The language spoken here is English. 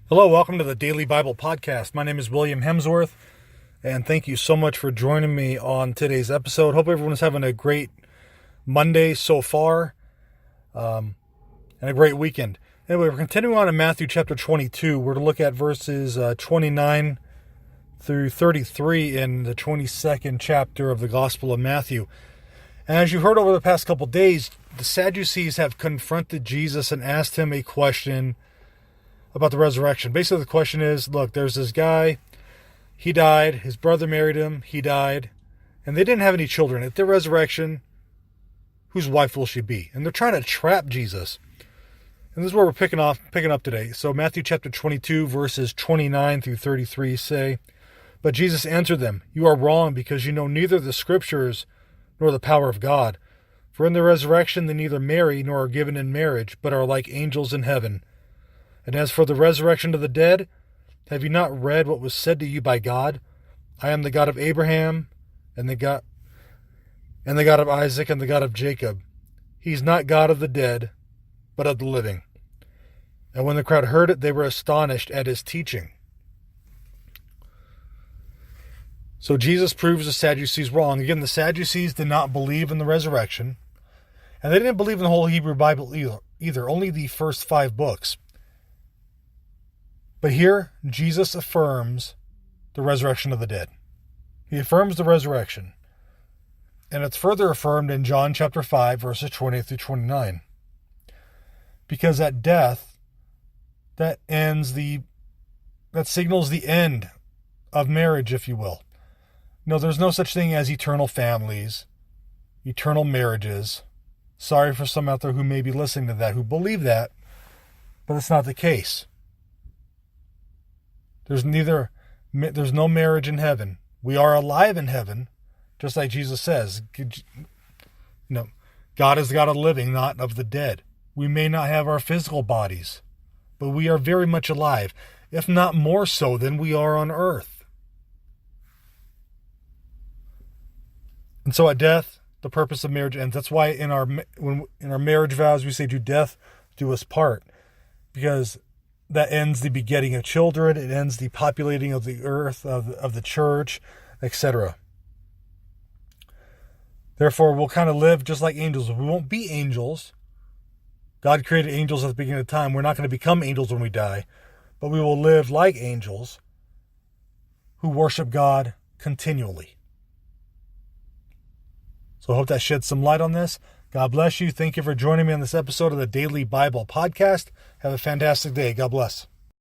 Hello, welcome to the Daily Bible Podcast. My name is William Hemsworth, and thank you so much for joining me on today's episode. Hope everyone's having a great Monday so far, and a great weekend. Anyway, we're continuing on in Matthew chapter 22. We're to look at verses 29 through 33 in the 22nd chapter of the Gospel of Matthew. And as you heard over the past couple days, the Sadducees have confronted Jesus and asked him a question about the resurrection. Basically, the question is, look, there's this guy, he died, his brother married him, he died, and they didn't have any children. At their resurrection, whose wife will she be? And they're trying to trap Jesus. And this is where we're picking up today. So Matthew chapter 22, verses 29 through 33 say, "But Jesus answered them, 'You are wrong, because you know neither the Scriptures nor the power of God. For in the resurrection they neither marry nor are given in marriage, but are like angels in heaven. And as for the resurrection of the dead, have you not read what was said to you by God? I am the God of Abraham, and the God of Isaac, and the God of Jacob. He's not God of the dead, but of the living.' And when the crowd heard it, they were astonished at his teaching." So Jesus proves the Sadducees wrong. Again, the Sadducees did not believe in the resurrection, and they didn't believe in the whole Hebrew Bible either, only the first 5 books. But here, Jesus affirms the resurrection of the dead. He affirms the resurrection. And it's further affirmed in John chapter 5, verses 20 through 29. Because at death, that signals the end of marriage, if you will. No, there's no such thing as eternal families, eternal marriages. Sorry for some out there who may be listening to that, who believe that, but it's not the case. There's no marriage in heaven. We are alive in heaven, just like Jesus says. God is the God of the living, not of the dead. We may not have our physical bodies, but we are very much alive, if not more so than we are on earth. And so at death, the purpose of marriage ends. That's why in our marriage vows we say, "To death do us part," because that ends the begetting of children. It ends the populating of the earth, of the church, etc. Therefore, we'll kind of live just like angels. We won't be angels. God created angels at the beginning of time. We're not going to become angels when we die, but we will live like angels who worship God continually. So I hope that sheds some light on this. God bless you. Thank you for joining me on this episode of the Daily Bible Podcast. Have a fantastic day. God bless.